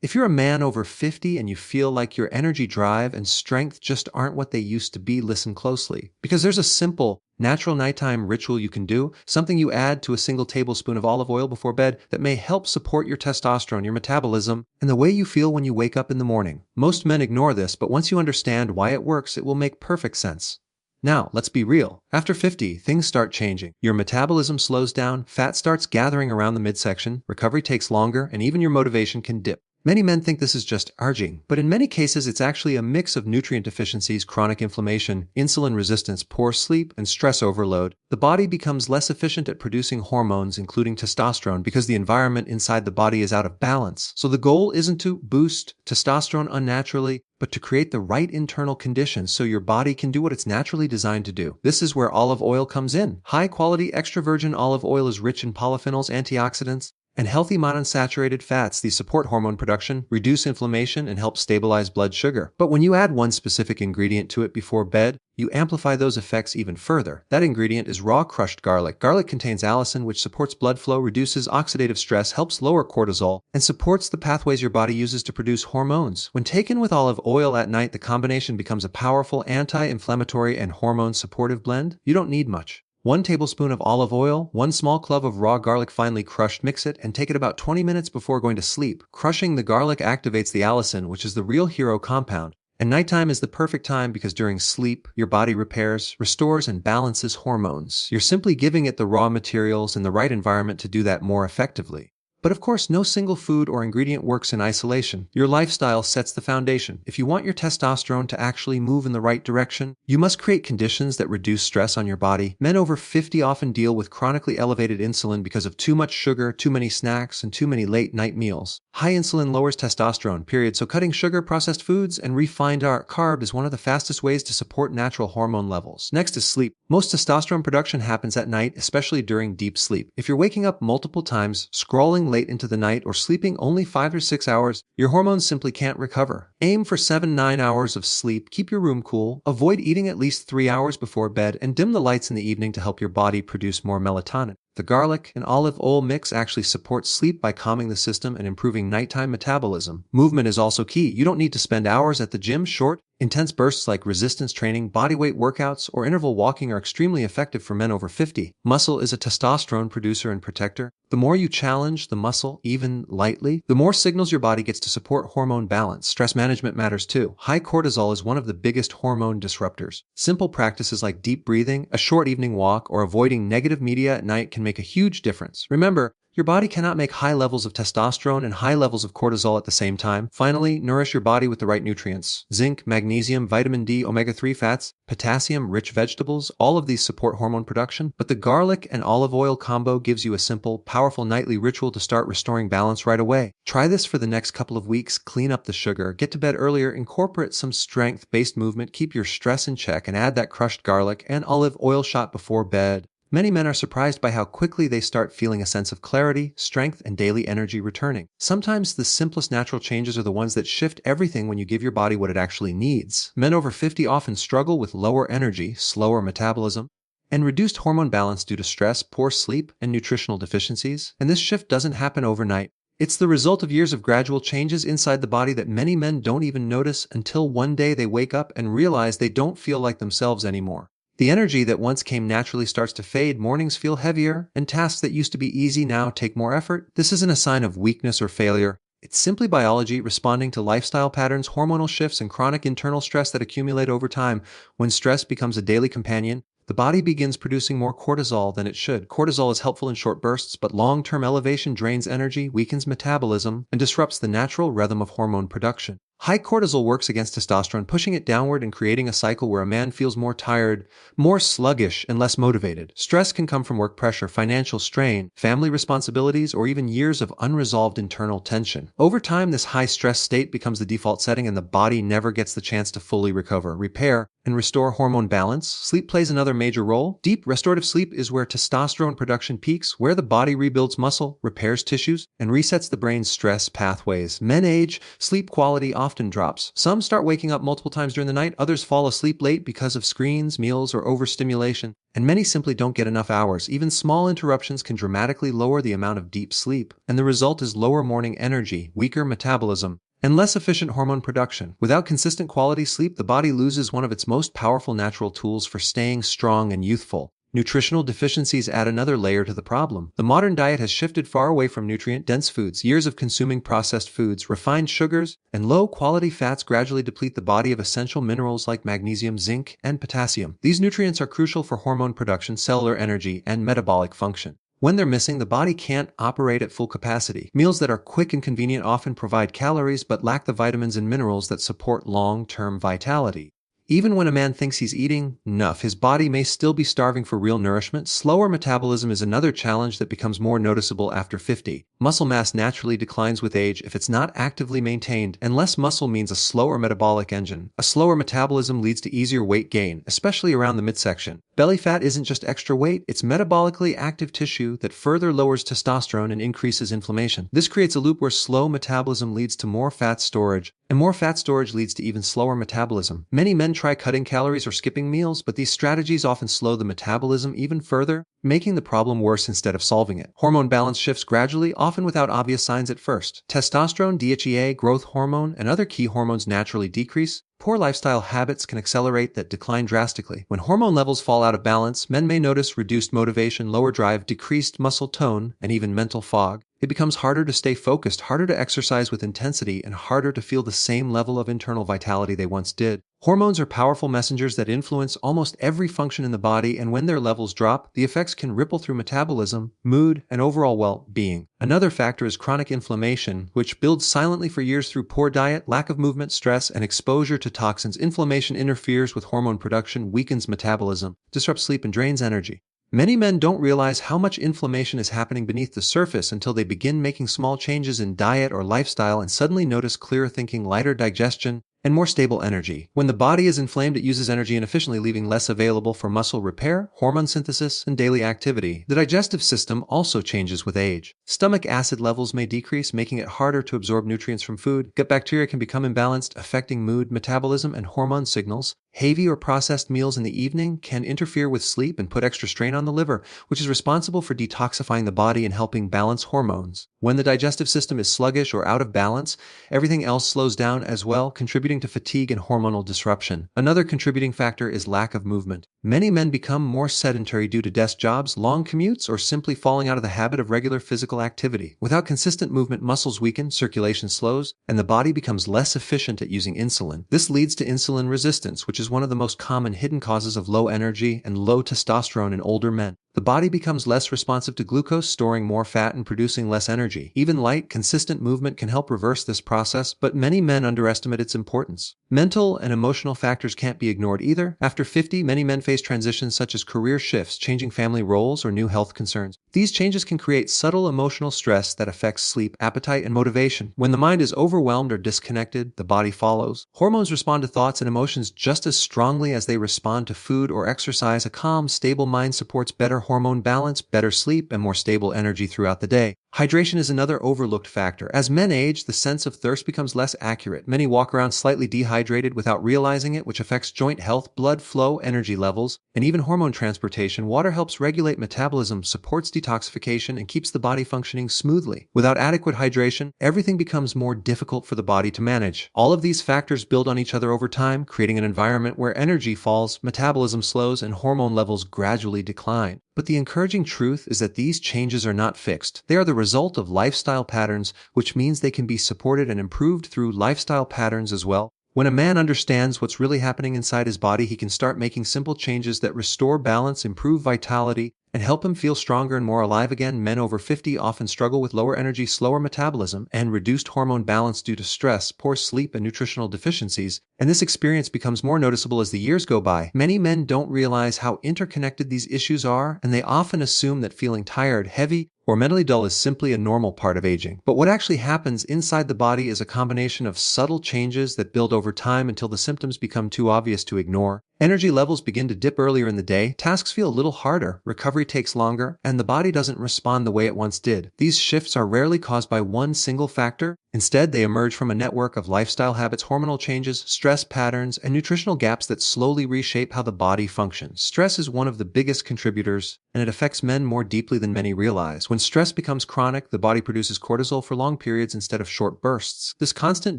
If you're a man over 50 and you feel like your energy, drive, and strength just aren't what they used to be, listen closely. Because there's a simple, natural nighttime ritual you can do, something you add to a single tablespoon of olive oil before bed that may help support your testosterone, your metabolism, and the way you feel when you wake up in the morning. Most men ignore this, but once you understand why it works, it will make perfect sense. Now, let's be real. After 50, things start changing. Your metabolism slows down, fat starts gathering around the midsection, recovery takes longer, and even your motivation can dip. Many men think this is just aging, but in many cases it's actually a mix of nutrient deficiencies, chronic inflammation, insulin resistance, poor sleep, and stress overload. The body becomes less efficient at producing hormones, including testosterone, because the environment inside the body is out of balance. So the goal isn't to boost testosterone unnaturally, but to create the right internal conditions so your body can do what it's naturally designed to do. This is where olive oil comes in. High-quality extra virgin olive oil is rich in polyphenols, antioxidants, and healthy monounsaturated fats. These support hormone production, reduce inflammation, and help stabilize blood sugar. But when you add one specific ingredient to it before bed, you amplify those effects even further. That ingredient is raw crushed garlic. Garlic contains allicin, which supports blood flow, reduces oxidative stress, helps lower cortisol, and supports the pathways your body uses to produce hormones. When taken with olive oil at night, the combination becomes a powerful anti-inflammatory and hormone-supportive blend. You don't need much. 1 tablespoon of olive oil, 1 small clove of raw garlic finely crushed. Mix it and take it about 20 minutes before going to sleep. Crushing the garlic activates the allicin, which is the real hero compound. And nighttime is the perfect time because during sleep, your body repairs, restores, and balances hormones. You're simply giving it the raw materials and the right environment to do that more effectively. But of course, no single food or ingredient works in isolation. Your lifestyle sets the foundation. If you want your testosterone to actually move in the right direction, you must create conditions that reduce stress on your body. Men over 50 often deal with chronically elevated insulin because of too much sugar, too many snacks, and too many late-night meals. High insulin lowers testosterone, period, so cutting sugar, processed foods, and refined carb is one of the fastest ways to support natural hormone levels. Next is sleep. Most testosterone production happens at night, especially during deep sleep. If you're waking up multiple times, scrolling late into the night, or sleeping only 5 or 6 hours, your hormones simply can't recover. Aim for 7-9 hours of sleep, keep your room cool, avoid eating at least 3 hours before bed, and dim the lights in the evening to help your body produce more melatonin. The garlic and olive oil mix actually supports sleep by calming the system and improving nighttime metabolism. Movement is also key. You don't need to spend hours at the gym. Short, intense bursts like resistance training, bodyweight workouts, or interval walking are extremely effective for men over 50. Muscle is a testosterone producer and protector. The more you challenge the muscle, even lightly, the more signals your body gets to support hormone balance. Stress management matters too. High cortisol is one of the biggest hormone disruptors. Simple practices like deep breathing, a short evening walk, or avoiding negative media at night can make a huge difference. Remember, your body cannot make high levels of testosterone and high levels of cortisol at the same time. Finally, nourish your body with the right nutrients. Zinc, magnesium, vitamin D, omega-3 fats, potassium, rich vegetables, all of these support hormone production. But the garlic and olive oil combo gives you a simple, powerful nightly ritual to start restoring balance right away. Try this for the next couple of weeks. Clean up the sugar, get to bed earlier, incorporate some strength-based movement, keep your stress in check, and add that crushed garlic and olive oil shot before bed. Many men are surprised by how quickly they start feeling a sense of clarity, strength, and daily energy returning. Sometimes the simplest natural changes are the ones that shift everything when you give your body what it actually needs. Men over 50 often struggle with lower energy, slower metabolism, and reduced hormone balance due to stress, poor sleep, and nutritional deficiencies. And this shift doesn't happen overnight. It's the result of years of gradual changes inside the body that many men don't even notice until one day they wake up and realize they don't feel like themselves anymore. The energy that once came naturally starts to fade, mornings feel heavier, and tasks that used to be easy now take more effort. This isn't a sign of weakness or failure. It's simply biology responding to lifestyle patterns, hormonal shifts, and chronic internal stress that accumulate over time. When stress becomes a daily companion, the body begins producing more cortisol than it should. Cortisol is helpful in short bursts, but long-term elevation drains energy, weakens metabolism, and disrupts the natural rhythm of hormone production. High cortisol works against testosterone, pushing it downward and creating a cycle where a man feels more tired, more sluggish, and less motivated. Stress can come from work pressure, financial strain, family responsibilities, or even years of unresolved internal tension. Over time, this high-stress state becomes the default setting and the body never gets the chance to fully recover, repair, and restore hormone balance. Sleep plays another major role. Deep, restorative sleep is where testosterone production peaks, where the body rebuilds muscle, repairs tissues, and resets the brain's stress pathways. Men age, sleep quality often often drops. Some start waking up multiple times during the night, others fall asleep late because of screens, meals, or overstimulation, and many simply don't get enough hours. Even small interruptions can dramatically lower the amount of deep sleep, and the result is lower morning energy, weaker metabolism, and less efficient hormone production. Without consistent quality sleep, the body loses one of its most powerful natural tools for staying strong and youthful. Nutritional deficiencies add another layer to the problem. The modern diet has shifted far away from nutrient-dense foods. Years of consuming processed foods, refined sugars, and low-quality fats gradually deplete the body of essential minerals like magnesium, zinc, and potassium. These nutrients are crucial for hormone production, cellular energy, and metabolic function. When they're missing, the body can't operate at full capacity. Meals that are quick and convenient often provide calories but lack the vitamins and minerals that support long-term vitality. Even when a man thinks he's eating enough, his body may still be starving for real nourishment. Slower metabolism is another challenge that becomes more noticeable after 50. Muscle mass naturally declines with age if it's not actively maintained, and less muscle means a slower metabolic engine. A slower metabolism leads to easier weight gain, especially around the midsection. Belly fat isn't just extra weight, it's metabolically active tissue that further lowers testosterone and increases inflammation. This creates a loop where slow metabolism leads to more fat storage, and more fat storage leads to even slower metabolism. Many men try cutting calories or skipping meals, but these strategies often slow the metabolism even further, making the problem worse instead of solving it. Hormone balance shifts gradually, often without obvious signs at first. Testosterone, DHEA, growth hormone, and other key hormones naturally decrease. Poor lifestyle habits can accelerate that decline drastically. When hormone levels fall out of balance, men may notice reduced motivation, lower drive, decreased muscle tone, and even mental fog. It becomes harder to stay focused, harder to exercise with intensity, and harder to feel the same level of internal vitality they once did. Hormones are powerful messengers that influence almost every function in the body, and when their levels drop, the effects can ripple through metabolism, mood, and overall well-being. Another factor is chronic inflammation, which builds silently for years through poor diet, lack of movement, stress, and exposure to toxins. Inflammation interferes with hormone production, weakens metabolism, disrupts sleep, and drains energy. Many men don't realize how much inflammation is happening beneath the surface until they begin making small changes in diet or lifestyle and suddenly notice clearer thinking, lighter digestion, and more stable energy. When the body is inflamed, it uses energy inefficiently, leaving less available for muscle repair, hormone synthesis, and daily activity. The digestive system also changes with age. Stomach acid levels may decrease, making it harder to absorb nutrients from food. Gut bacteria can become imbalanced, affecting mood, metabolism, and hormone signals. Heavy or processed meals in the evening can interfere with sleep and put extra strain on the liver, which is responsible for detoxifying the body and helping balance hormones. When the digestive system is sluggish or out of balance, everything else slows down as well, contributing to fatigue and hormonal disruption. Another contributing factor is lack of movement. Many men become more sedentary due to desk jobs, long commutes, or simply falling out of the habit of regular physical activity. Without consistent movement, muscles weaken, circulation slows, and the body becomes less efficient at using insulin. This leads to insulin resistance, which is one of the most common hidden causes of low energy and low testosterone in older men. The body becomes less responsive to glucose, storing more fat and producing less energy. Even light, consistent movement can help reverse this process, but many men underestimate its importance. Mental and emotional factors can't be ignored either. After 50, many men face transitions such as career shifts, changing family roles, or new health concerns. These changes can create subtle emotional stress that affects sleep, appetite, and motivation. When the mind is overwhelmed or disconnected, the body follows. Hormones respond to thoughts and emotions just as strongly as they respond to food or exercise. A calm, stable mind supports better hormone balance, better sleep, and more stable energy throughout the day. Hydration is another overlooked factor. As men age, the sense of thirst becomes less accurate. Many walk around slightly dehydrated without realizing it, which affects joint health, blood flow, energy levels, and even hormone transportation. Water helps regulate metabolism, supports detoxification, and keeps the body functioning smoothly. Without adequate hydration, everything becomes more difficult for the body to manage. All of these factors build on each other over time, creating an environment where energy falls, metabolism slows, and hormone levels gradually decline. But the encouraging truth is that these changes are not fixed. They are the result of lifestyle patterns, which means they can be supported and improved through lifestyle patterns as well. When a man understands what's really happening inside his body, he can start making simple changes that restore balance, improve vitality, and help him feel stronger and more alive again. Men over 50 often struggle with lower energy, slower metabolism, and reduced hormone balance due to stress, poor sleep, and nutritional deficiencies, and this experience becomes more noticeable as the years go by. Many men don't realize how interconnected these issues are, and they often assume that feeling tired, heavy, or mentally dull is simply a normal part of aging. But what actually happens inside the body is a combination of subtle changes that build over time until the symptoms become too obvious to ignore. Energy levels begin to dip earlier in the day, tasks feel a little harder, recovery takes longer, and the body doesn't respond the way it once did. These shifts are rarely caused by one single factor. Instead, they emerge from a network of lifestyle habits, hormonal changes, stress patterns, and nutritional gaps that slowly reshape how the body functions. Stress is one of the biggest contributors, and it affects men more deeply than many realize. When stress becomes chronic, the body produces cortisol for long periods instead of short bursts. This constant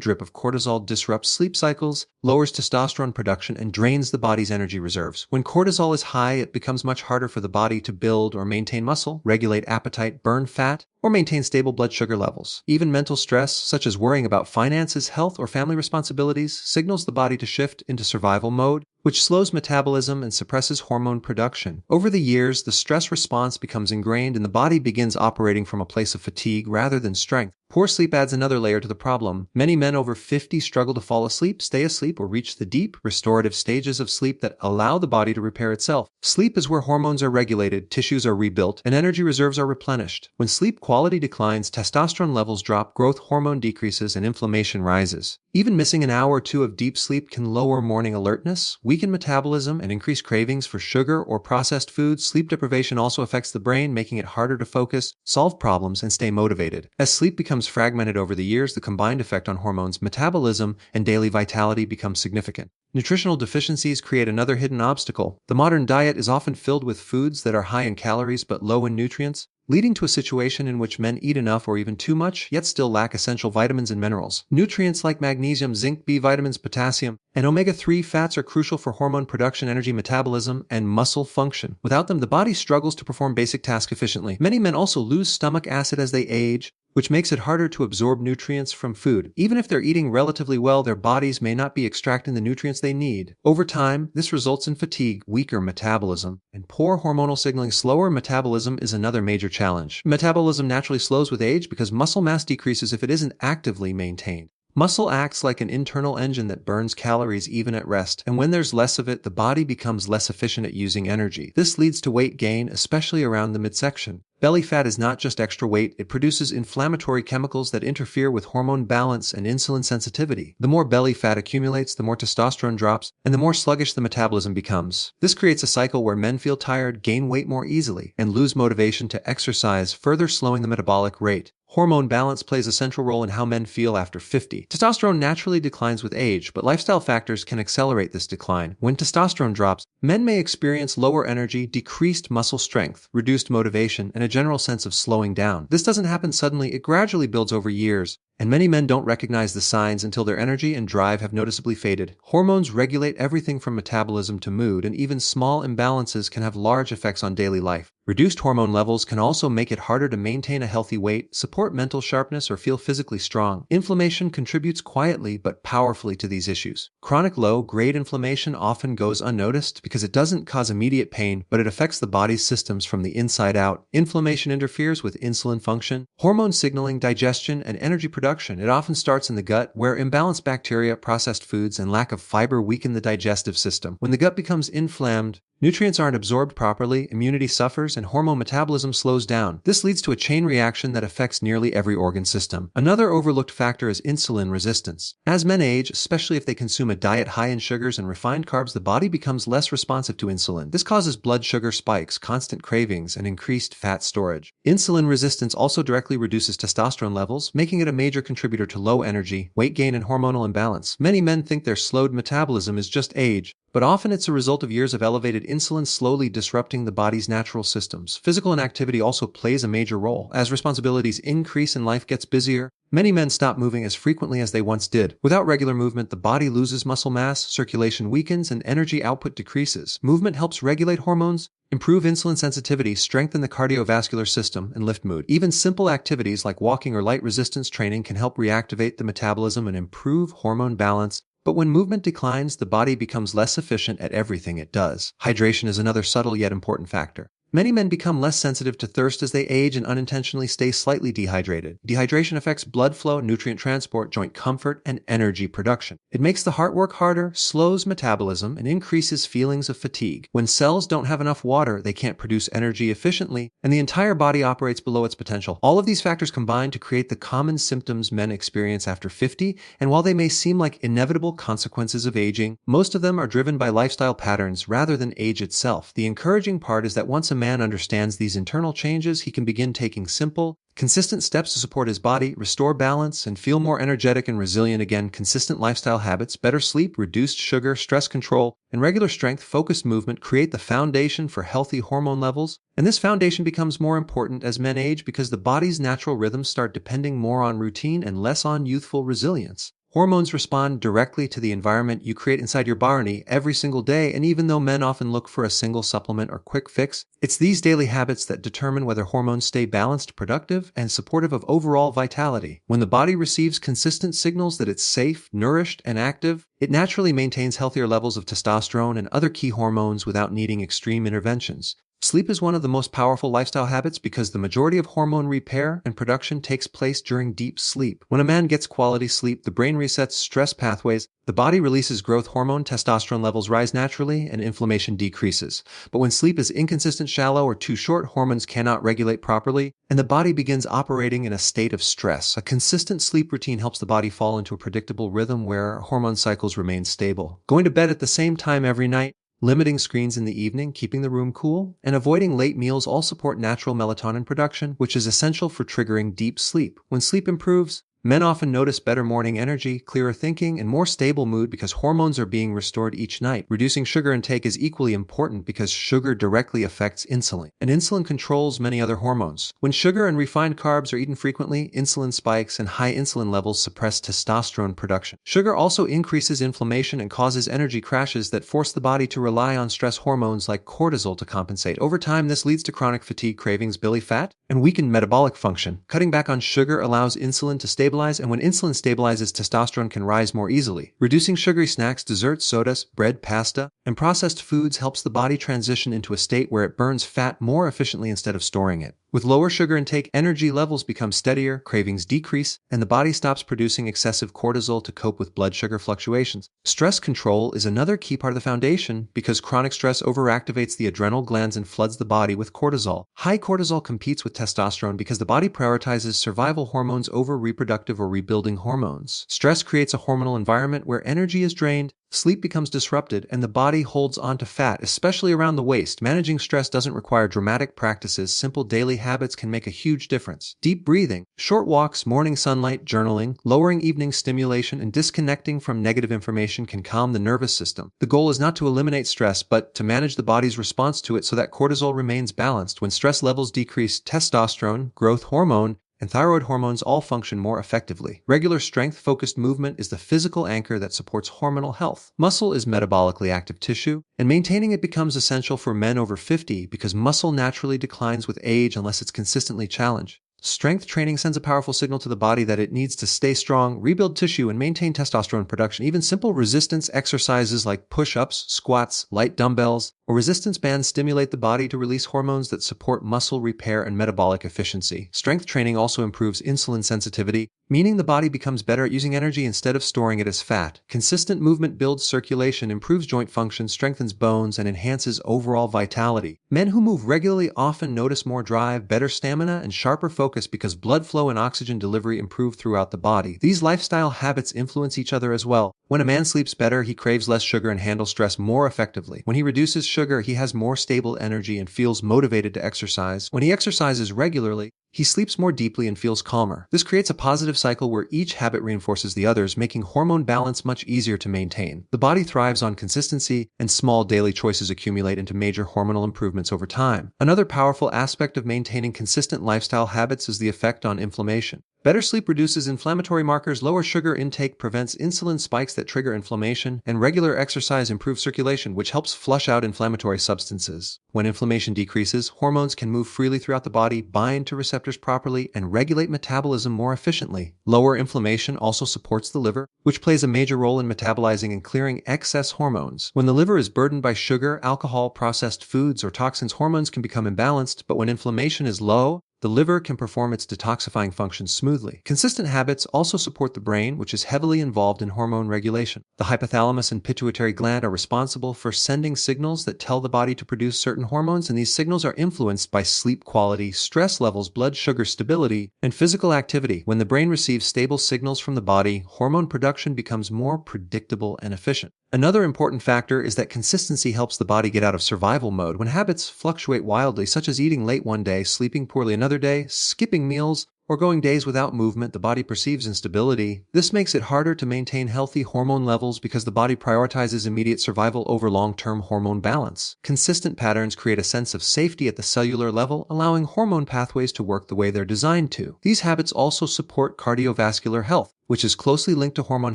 drip of cortisol disrupts sleep cycles, lowers testosterone production, and drains the body's energy reserves. When cortisol is high, it becomes much harder for the body to build or maintain muscle, regulate appetite, burn fat, or maintain stable blood sugar levels. Even mental stress, such as worrying about finances, health, or family responsibilities, signals the body to shift into survival mode, which slows metabolism and suppresses hormone production. Over the years, the stress response becomes ingrained and the body begins operating from a place of fatigue rather than strength. Poor sleep adds another layer to the problem. Many men over 50 struggle to fall asleep, stay asleep, or reach the deep, restorative stages of sleep that allow the body to repair itself. Sleep is where hormones are regulated, tissues are rebuilt, and energy reserves are replenished. When sleep quality declines, testosterone levels drop, growth hormone decreases, and inflammation rises. Even missing an hour or two of deep sleep can lower morning alertness, weaken metabolism, and increase cravings for sugar or processed foods. Sleep deprivation also affects the brain, making it harder to focus, solve problems, and stay motivated. As sleep becomes fragmented over the years, the combined effect on hormones, metabolism, and daily vitality becomes significant. Nutritional deficiencies create another hidden obstacle. The modern diet is often filled with foods that are high in calories but low in nutrients, leading to a situation in which men eat enough or even too much, yet still lack essential vitamins and minerals. Nutrients like magnesium, zinc, B vitamins, potassium, and omega-3 fats are crucial for hormone production, energy metabolism, and muscle function. Without them, the body struggles to perform basic tasks efficiently. Many men also lose stomach acid as they age, which makes it harder to absorb nutrients from food. Even if they're eating relatively well, their bodies may not be extracting the nutrients they need. Over time, this results in fatigue, weaker metabolism, and poor hormonal signaling. Slower metabolism is another major challenge. Metabolism naturally slows with age because muscle mass decreases if it isn't actively maintained. Muscle acts like an internal engine that burns calories even at rest, and when there's less of it, the body becomes less efficient at using energy. This leads to weight gain, especially around the midsection. Belly fat is not just extra weight, it produces inflammatory chemicals that interfere with hormone balance and insulin sensitivity. The more belly fat accumulates, the more testosterone drops, and the more sluggish the metabolism becomes. This creates a cycle where men feel tired, gain weight more easily, and lose motivation to exercise, further slowing the metabolic rate. Hormone balance plays a central role in how men feel after 50. Testosterone naturally declines with age, but lifestyle factors can accelerate this decline. When testosterone drops, men may experience lower energy, decreased muscle strength, reduced motivation, and a general sense of slowing down. This doesn't happen suddenly, it gradually builds over years, and many men don't recognize the signs until their energy and drive have noticeably faded. Hormones regulate everything from metabolism to mood, and even small imbalances can have large effects on daily life. Reduced hormone levels can also make it harder to maintain a healthy weight, support mental sharpness, or feel physically strong. Inflammation contributes quietly but powerfully to these issues. Chronic low-grade inflammation often goes unnoticed because it doesn't cause immediate pain, but it affects the body's systems from the inside out. Inflammation interferes with insulin function, hormone signaling, digestion, and energy production. It often starts in the gut, where imbalanced bacteria, processed foods, and lack of fiber weaken the digestive system. When the gut becomes inflamed, nutrients aren't absorbed properly, immunity suffers, and hormone metabolism slows down. This leads to a chain reaction that affects nearly every organ system. Another overlooked factor is insulin resistance. As men age, especially if they consume a diet high in sugars and refined carbs, the body becomes less responsive to insulin. This causes blood sugar spikes, constant cravings, and increased fat storage. Insulin resistance also directly reduces testosterone levels, making it a major contributor to low energy, weight gain, and hormonal imbalance. Many men think their slowed metabolism is just age, but often it's a result of years of elevated insulin slowly disrupting the body's natural systems. Physical inactivity also plays a major role. As responsibilities increase and life gets busier, many men stop moving as frequently as they once did. Without regular movement, the body loses muscle mass, circulation weakens, and energy output decreases. Movement helps regulate hormones, improve insulin sensitivity, strengthen the cardiovascular system, and lift mood. Even simple activities like walking or light resistance training can help reactivate the metabolism and improve hormone balance. But when movement declines, the body becomes less efficient at everything it does. Hydration is another subtle yet important factor. Many men become less sensitive to thirst as they age and unintentionally stay slightly dehydrated. Dehydration affects blood flow, nutrient transport, joint comfort, and energy production. It makes the heart work harder, slows metabolism, and increases feelings of fatigue. When cells don't have enough water, they can't produce energy efficiently, and the entire body operates below its potential. All of these factors combine to create the common symptoms men experience after 50, and while they may seem like inevitable consequences of aging, most of them are driven by lifestyle patterns rather than age itself. The encouraging part is that once a man understands these internal changes, he can begin taking simple, consistent steps to support his body, restore balance, and feel more energetic and resilient again. Consistent lifestyle habits, better sleep, reduced sugar, stress control, and regular strength-focused movement create the foundation for healthy hormone levels. And this foundation becomes more important as men age because the body's natural rhythms start depending more on routine and less on youthful resilience. Hormones respond directly to the environment you create inside your body every single day, and even though men often look for a single supplement or quick fix, it's these daily habits that determine whether hormones stay balanced, productive, and supportive of overall vitality. When the body receives consistent signals that it's safe, nourished, and active, it naturally maintains healthier levels of testosterone and other key hormones without needing extreme interventions. Sleep is one of the most powerful lifestyle habits because the majority of hormone repair and production takes place during deep sleep. When a man gets quality sleep, the brain resets stress pathways, the body releases growth hormone, testosterone levels rise naturally, and inflammation decreases. But when sleep is inconsistent, shallow, or too short, hormones cannot regulate properly, and the body begins operating in a state of stress. A consistent sleep routine helps the body fall into a predictable rhythm where hormone cycles remain stable. Going to bed at the same time every night, limiting screens in the evening, keeping the room cool, and avoiding late meals all support natural melatonin production, which is essential for triggering deep sleep. When sleep improves, men often notice better morning energy, clearer thinking, and more stable mood because hormones are being restored each night. Reducing sugar intake is equally important because sugar directly affects insulin, and insulin controls many other hormones. When sugar and refined carbs are eaten frequently, insulin spikes and high insulin levels suppress testosterone production. Sugar also increases inflammation and causes energy crashes that force the body to rely on stress hormones like cortisol to compensate. Over time, this leads to chronic fatigue, cravings, belly fat, and weakened metabolic function. Cutting back on sugar allows insulin to stabilize, and when insulin stabilizes, testosterone can rise more easily. Reducing sugary snacks, desserts, sodas, bread, pasta, and processed foods helps the body transition into a state where it burns fat more efficiently instead of storing it. With lower sugar intake, energy levels become steadier, cravings decrease, and the body stops producing excessive cortisol to cope with blood sugar fluctuations. Stress control is another key part of the foundation because chronic stress overactivates the adrenal glands and floods the body with cortisol. High cortisol competes with testosterone because the body prioritizes survival hormones over reproductive or rebuilding hormones. Stress creates a hormonal environment where energy is drained, sleep becomes disrupted, and the body holds onto fat, especially around the waist. Managing stress doesn't require dramatic practices. Simple daily habits can make a huge difference. Deep breathing, short walks, morning sunlight, journaling, lowering evening stimulation, and disconnecting from negative information can calm the nervous system. The goal is not to eliminate stress, but to manage the body's response to it so that cortisol remains balanced. When stress levels decrease, testosterone, growth hormone, and thyroid hormones all function more effectively. Regular strength-focused movement is the physical anchor that supports hormonal health. Muscle is metabolically active tissue, and maintaining it becomes essential for men over 50 because muscle naturally declines with age unless it's consistently challenged. Strength training sends a powerful signal to the body that it needs to stay strong, rebuild tissue, and maintain testosterone production. Even simple resistance exercises like push-ups, squats, light dumbbells, or resistance bands stimulate the body to release hormones that support muscle repair and metabolic efficiency. Strength training also improves insulin sensitivity, meaning the body becomes better at using energy instead of storing it as fat. Consistent movement builds circulation, improves joint function, strengthens bones, and enhances overall vitality. Men who move regularly often notice more drive, better stamina, and sharper focus because blood flow and oxygen delivery improve throughout the body. These lifestyle habits influence each other as well. When a man sleeps better, he craves less sugar and handles stress more effectively. When he reduces sugar, he has more stable energy and feels motivated to exercise. When he exercises regularly, he sleeps more deeply and feels calmer. This creates a positive cycle where each habit reinforces the others, making hormone balance much easier to maintain. The body thrives on consistency, and small daily choices accumulate into major hormonal improvements over time. Another powerful aspect of maintaining consistent lifestyle habits is the effect on inflammation. Better sleep reduces inflammatory markers, lower sugar intake prevents insulin spikes that trigger inflammation, and regular exercise improves circulation, which helps flush out inflammatory substances. When inflammation decreases, hormones can move freely throughout the body, bind to receptors properly, and regulate metabolism more efficiently. Lower inflammation also supports the liver, which plays a major role in metabolizing and clearing excess hormones. When the liver is burdened by sugar, alcohol, processed foods, or toxins, hormones can become imbalanced, but when inflammation is low, the liver can perform its detoxifying functions smoothly. Consistent habits also support the brain, which is heavily involved in hormone regulation. The hypothalamus and pituitary gland are responsible for sending signals that tell the body to produce certain hormones, and these signals are influenced by sleep quality, stress levels, blood sugar stability, and physical activity. When the brain receives stable signals from the body, hormone production becomes more predictable and efficient. Another important factor is that consistency helps the body get out of survival mode. When habits fluctuate wildly, such as eating late one day, sleeping poorly another another day, skipping meals, or going days without movement, the body perceives instability. This makes it harder to maintain healthy hormone levels because the body prioritizes immediate survival over long-term hormone balance. Consistent patterns create a sense of safety at the cellular level, allowing hormone pathways to work the way they're designed to. These habits also support cardiovascular health, which is closely linked to hormone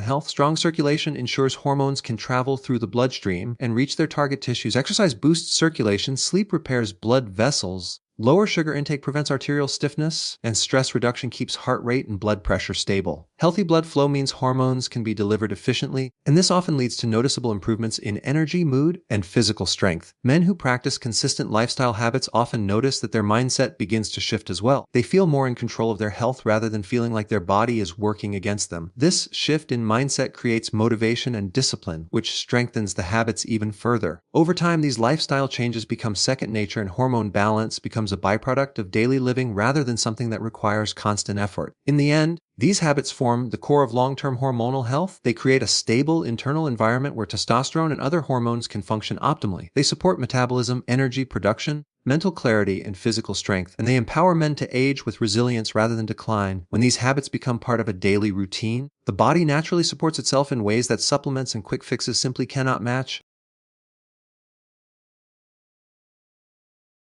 health. Strong circulation ensures hormones can travel through the bloodstream and reach their target tissues. Exercise boosts circulation, sleep repairs blood vessels, lower sugar intake prevents arterial stiffness, and stress reduction keeps heart rate and blood pressure stable. Healthy blood flow means hormones can be delivered efficiently, and this often leads to noticeable improvements in energy, mood, and physical strength. Men who practice consistent lifestyle habits often notice that their mindset begins to shift as well. They feel more in control of their health rather than feeling like their body is working against them. This shift in mindset creates motivation and discipline, which strengthens the habits even further. Over time, these lifestyle changes become second nature, and hormone balance becomes a byproduct of daily living rather than something that requires constant effort. In the end, these habits form the core of long-term hormonal health. They create a stable internal environment where testosterone and other hormones can function optimally. They support metabolism, energy production, mental clarity, and physical strength, and they empower men to age with resilience rather than decline. When these habits become part of a daily routine, the body naturally supports itself in ways that supplements and quick fixes simply cannot match.